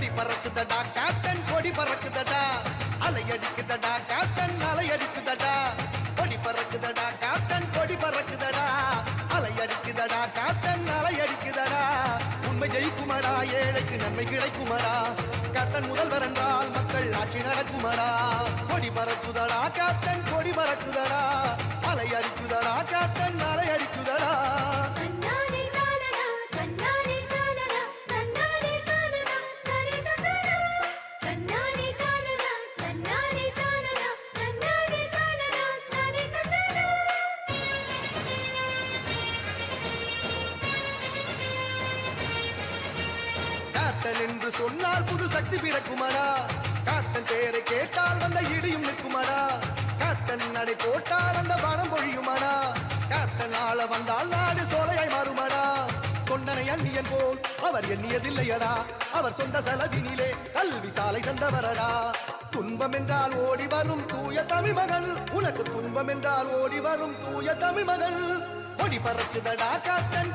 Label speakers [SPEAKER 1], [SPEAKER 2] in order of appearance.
[SPEAKER 1] கொடி பறக்குதடா கேப்டன் கொடி பறக்குதடா அலையடிக்குதடா கேப்டன் அலையடிக்குதடா கொடி பறக்குதடா கேப்டன் கொடி பறக்குதடா அலையடிக்குதடா கேப்டன் அலையடிக்குதடா உண்மை ஜெயிக்குமடா ஏழைக்கு நன்மை கிடைக்குமடா கேப்டன் முதல்வர் என்றால் மக்கள் ஆட்சி நடக்குமடா கொடி பறக்குதடா கேப்டன் கொடி பறக்குதடா அலையடிக்குதடா கேப்டன் அலையடிக்குதடா என்று சொன்னால் புது சக்தி பிறக்குமடா கேப்டன் பேரை கேட்டால் வந்த இடியும் நிற்குமடா கேப்டன் நடை போட்டால் அந்த பணம் பொழியுமடா கேப்டன் ஆள வந்தால் நாடு சோலையாய் மாறுமடா கொண்டனை அந்நியன் போல் அவர் எண்ணியதில்லையடா அவர் சொந்த செலவினிலே கல்வி சாலை தந்தவரடா துன்பம் என்றால் ஓடி வரும் தூய தமிழ் மகள் உனக்கு துன்பம் என்றால் ஓடி வரும் தூய தமிழ் மகள் கொடி பறக்குதடா கேப்டன்